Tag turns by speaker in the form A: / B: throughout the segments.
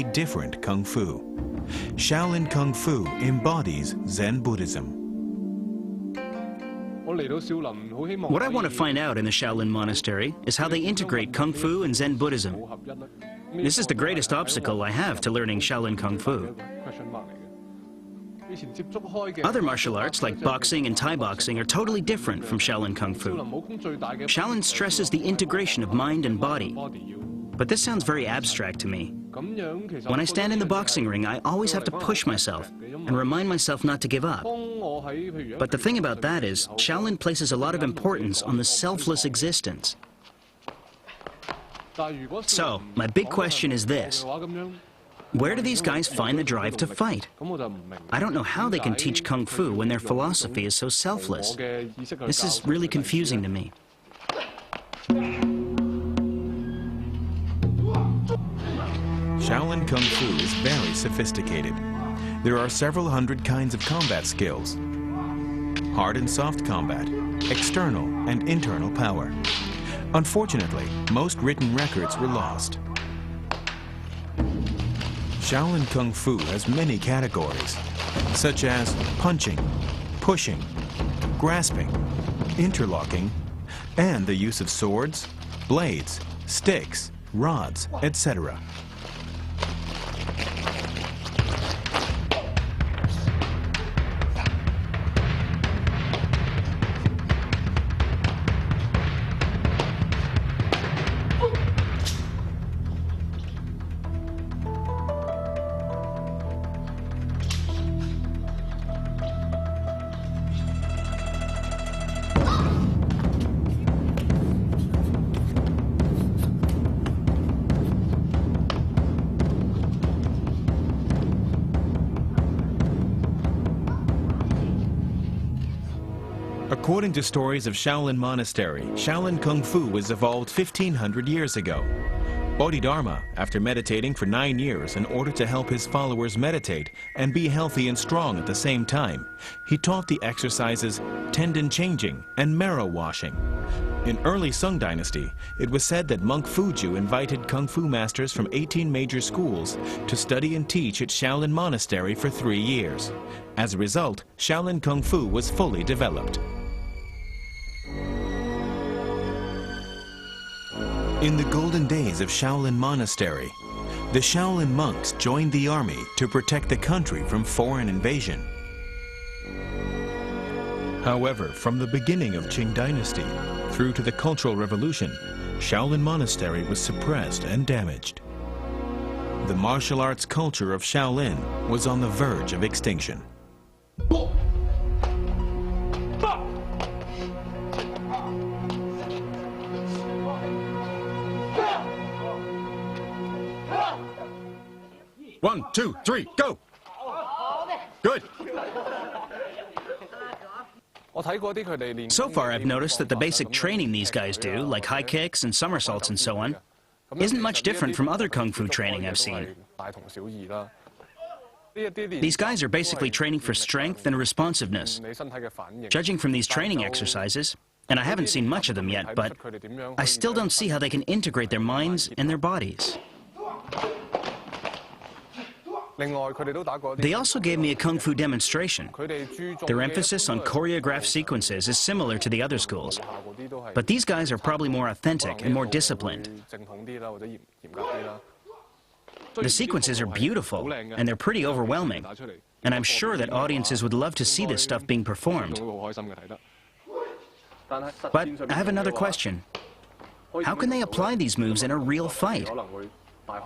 A: completely different Kung Fu. Shaolin Kung Fu embodies Zen Buddhism.
B: What I want to find out in the Shaolin Monastery is how they integrate Kung Fu and Zen Buddhism. This is the greatest obstacle I have to learning Shaolin Kung Fu. Other martial arts like boxing and Thai boxing are totally different from Shaolin Kung Fu. Shaolin stresses the integration of mind and body. But this sounds very abstract to me. When I stand in the boxing ring, I always have to push myself and remind myself not to give up. But the thing about that is, Shaolin places a lot of importance on the selfless existence. So, my big question is this. Where do these guys find the drive to fight? I don't know how they can teach Kung Fu when their philosophy is so selfless. This is really confusing to me.
A: Shaolin Kung Fu is very sophisticated. There are several hundred kinds of combat skills. Hard and soft combat, external and internal power. Unfortunately, most written records were lost. Shaolin Kung Fu has many categories, such as punching, pushing, grasping, interlocking, and the use of swords, blades, sticks, rods, etc. According to stories of Shaolin Monastery, Shaolin Kung Fu was evolved 1,500 years ago. Bodhidharma, after meditating for 9 years in order to help his followers meditate and be healthy and strong at the same time, he taught the exercises tendon changing and marrow washing. In early Sung Dynasty, it was said that monk Fuju invited Kung Fu masters from 18 major schools to study and teach at Shaolin Monastery for 3 years. As a result, Shaolin Kung Fu was fully developed. In the golden days of Shaolin Monastery, the Shaolin monks joined the army to protect the country from foreign invasion. However, from the beginning of Qing Dynasty through to the Cultural Revolution, Shaolin Monastery was suppressed and damaged. The martial arts culture of Shaolin was on the verge of extinction.
C: One, two, three, go! Good!
B: So far, I've noticed that the basic training these guys do, like high kicks and somersaults and so on, isn't much different from other Kung Fu training I've seen. These guys are basically training for strength and responsiveness. Judging from these training exercises, and I haven't seen much of them yet, but I still don't see how they can integrate their minds and their bodies. They also gave me a Kung Fu demonstration. Their emphasis on choreographed sequences is similar to the other schools, but these guys are probably more authentic and more disciplined. The sequences are beautiful, and they're pretty overwhelming, and I'm sure that audiences would love to see this stuff being performed. But I have another question. How can they apply these moves in a real fight?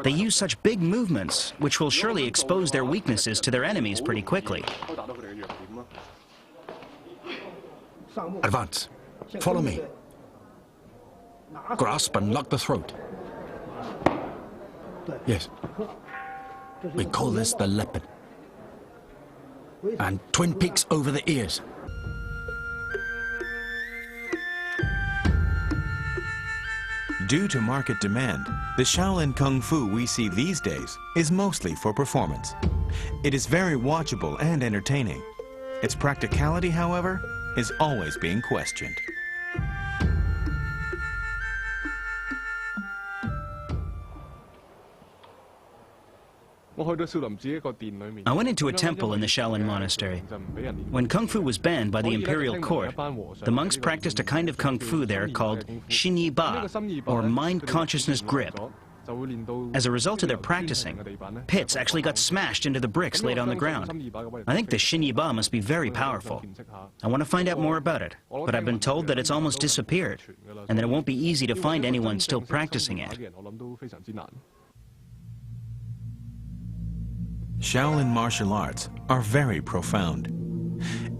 B: They use such big movements, which will surely expose their weaknesses to their enemies pretty quickly.
C: Advance. Follow me. Grasp and lock the throat. Yes. We call this the leopard. And twin peaks over the ears.
A: Due to market demand, the Shaolin Kung Fu we see these days is mostly for performance. It is very watchable and entertaining. Its practicality, however, is always being questioned.
B: I went into a temple in the Shaolin Monastery. When Kung Fu was banned by the imperial court, the monks practiced a kind of Kung Fu there called Xin Yi Ba, or mind consciousness grip. As a result of their practicing, pits actually got smashed into the bricks laid on the ground. I think the Xin Yi Ba must be very powerful. I want to find out more about it, but I've been told that it's almost disappeared, and that it won't be easy to find anyone still practicing it.
A: Shaolin martial arts are very profound.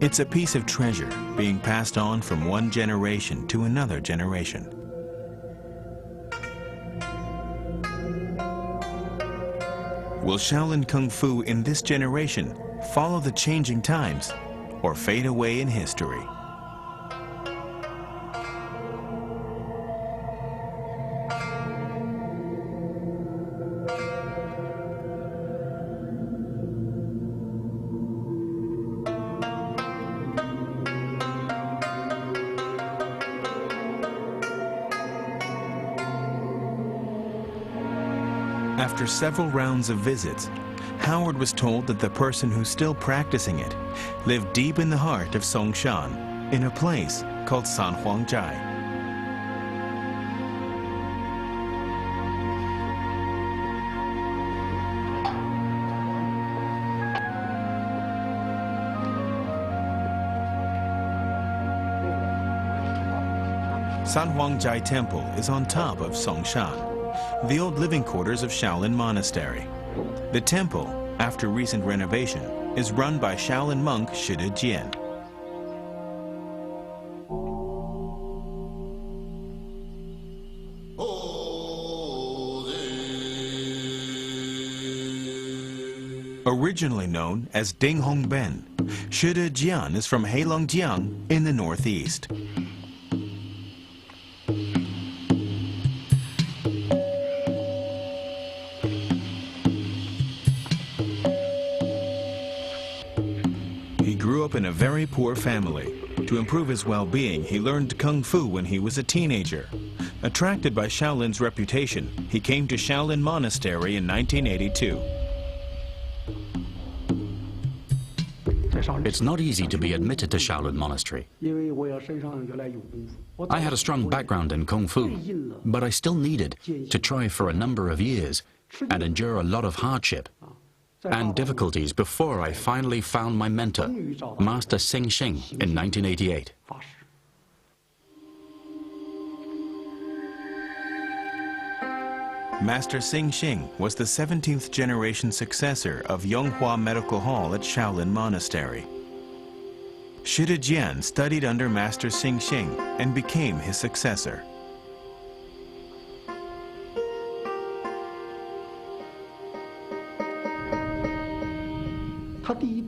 A: It's a piece of treasure being passed on from one generation to another generation. Will Shaolin Kung Fu in this generation follow the changing times or fade away in history? After several rounds of visits, Howard was told that the person who's still practicing it lived deep in the heart of Songshan, in a place called Sanhuangjai. Sanhuangjai Temple is on top of Songshan, the old living quarters of Shaolin Monastery. The temple, after recent renovation, is run by Shaolin monk Shide Jian. Originally known as Ding Hong Ben, Shide Jian is from Heilongjiang in the northeast. In a very poor family. To improve his well-being, he learned Kung Fu when he was a teenager. Attracted by Shaolin's reputation, he came to Shaolin Monastery in 1982.
C: It's not easy to be admitted to Shaolin Monastery. I had a strong background in Kung Fu, but I still needed to try for a number of years and endure a lot of hardship and difficulties before I finally found my mentor, Master Xing Xing, in 1988.
A: Master Xing Xing was the 17th generation successor of Yonghua Medical Hall at Shaolin Monastery. Shide Jian studied under Master Xing Xing and became his successor.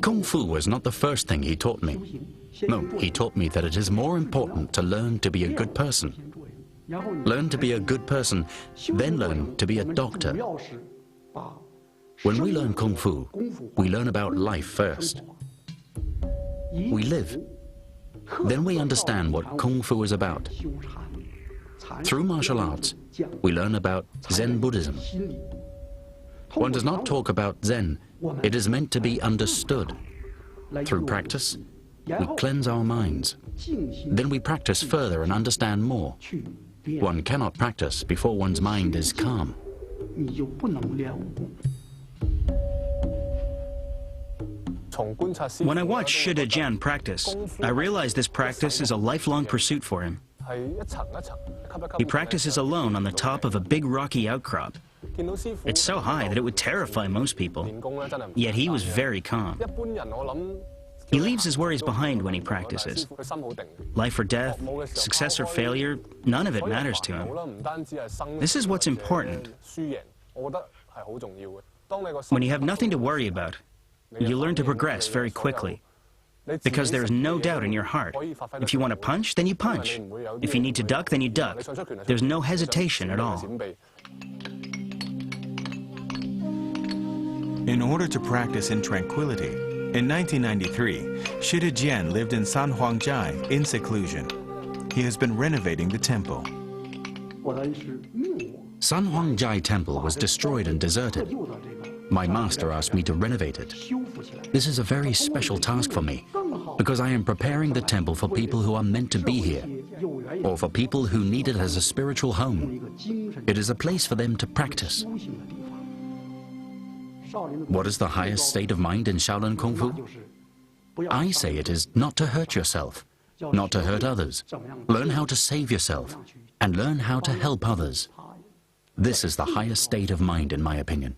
C: Kung Fu was not the first thing he taught me. No, he taught me that it is more important to learn to be a good person. Learn to be a good person, then learn to be a doctor. When we learn Kung Fu, we learn about life first. We live. Then we understand what Kung Fu is about. Through martial arts, we learn about Zen Buddhism. One does not talk about Zen. It is meant to be understood. Through practice, we cleanse our minds. Then we practice further and understand more. One cannot practice before one's mind is calm.
B: When I watch Shide Jian practice, I realize this practice is a lifelong pursuit for him. He practices alone on the top of a big rocky outcrop. It's so high that it would terrify most people, yet he was very calm. He leaves his worries behind when he practices. Life or death, success or failure, none of it matters to him. This is what's important. When you have nothing to worry about, you learn to progress very quickly. Because there is no doubt in your heart. If you want to punch, then you punch. If you need to duck, then you duck. There's no hesitation at all.
A: In order to practice in tranquility, in 1993, Shide Jian lived in Sanhuangjai in seclusion. He has been renovating the temple.
C: Sanhuangjai Temple was destroyed and deserted. My master asked me to renovate it. This is a very special task for me, because I am preparing the temple for people who are meant to be here, or for people who need it as a spiritual home. It is a place for them to practice. What is the highest state of mind in Shaolin Kung Fu? I say it is not to hurt yourself, not to hurt others. Learn how to save yourself, and learn how to help others. This is the highest state of mind, in my opinion.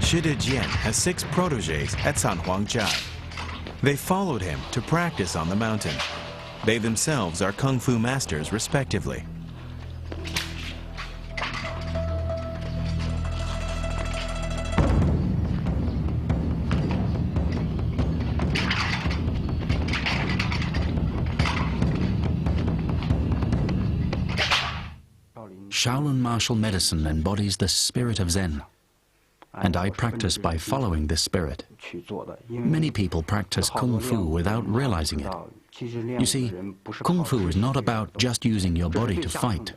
A: Shida Jian has 6 protégés at San Huangjia. They followed him to practice on the mountain. They themselves are Kung Fu masters, respectively.
C: Shaolin martial medicine embodies the spirit of Zen, and I practice by following this spirit. Many people practice Kung Fu without realizing it. You see, Kung Fu is not about just using your body to fight.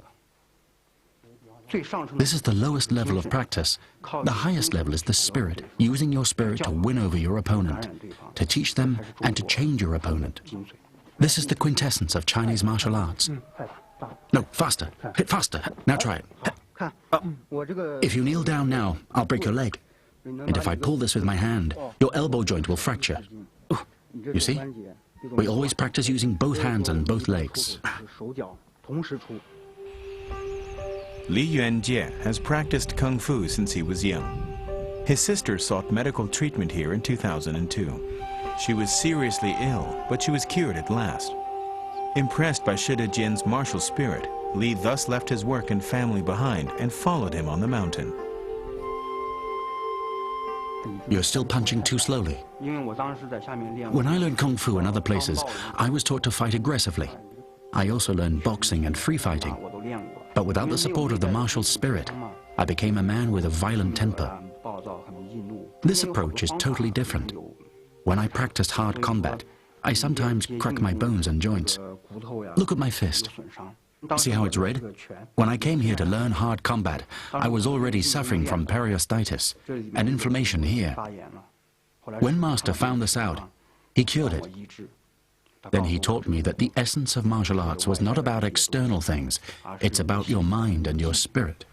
C: This is the lowest level of practice. The highest level is the spirit, using your spirit to win over your opponent, to teach them and to change your opponent. This is the quintessence of Chinese martial arts. No, faster. Hit faster. Now try it. If you kneel down now, I'll break your leg. And if I pull this with my hand, your elbow joint will fracture. You see? We always practice using both hands and both legs.
A: Li Yuanjie has practiced Kung Fu since he was young. His sister sought medical treatment here in 2002. She was seriously ill, but she was cured at last. Impressed by Shida Jian's martial spirit, Li thus left his work and family behind and followed him on the mountain.
C: You're still punching too slowly. When I learned Kung Fu in other places, I was taught to fight aggressively. I also learned boxing and free fighting. But without the support of the martial spirit, I became a man with a violent temper. This approach is totally different. When I practiced hard combat, I sometimes crack my bones and joints. Look at my fist. See how it's red? When I came here to learn hard combat, I was already suffering from periostitis, an inflammation here. When Master found this out, he cured it. Then he taught me that the essence of martial arts was not about external things, it's about your mind and your spirit.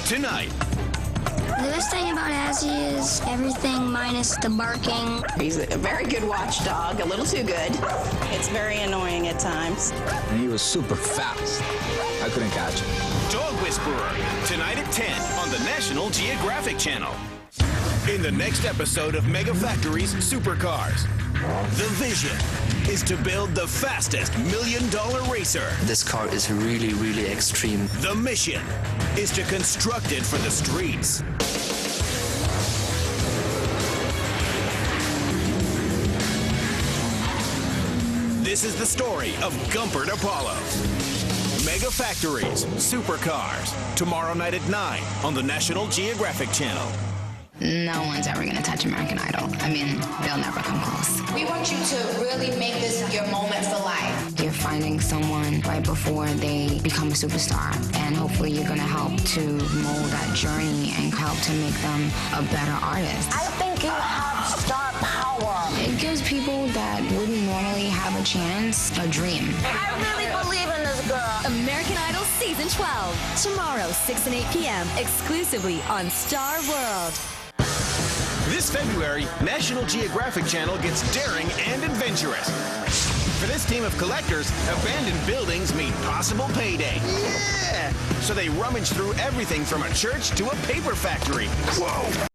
A: Tonight.
D: The best thing about Azzy is everything minus the barking.
E: He's a very good watchdog, a little too good. It's very annoying at times.
F: And he was super fast. I couldn't catch him.
A: Dog Whisperer, tonight at 10 on the National Geographic Channel. In the next episode of Mega Factory's Supercars, the vision is to build the fastest $1 million racer.
G: This car is really, really extreme.
A: The mission is to construct it for the streets. This is the story of Gumpert Apollo. Mega Factories, Supercars, tomorrow night at 9 on the National Geographic Channel.
H: No one's ever gonna touch American Idol. I mean, they'll never come close.
I: We want you to really make this your moment for life.
H: You're finding someone right before they become a superstar, and hopefully you're gonna help to mold that journey and help to make them a better artist.
I: I think you have star power.
H: It gives people that wouldn't normally have a chance a dream.
I: I really believe in this girl.
J: American Idol Season 12, tomorrow, 6 and 8 p.m., exclusively on Star World.
A: This February, National Geographic Channel gets daring and adventurous.
K: For this team of collectors, abandoned buildings mean possible payday. Yeah! So they rummage through everything from a church to a paper factory. Whoa!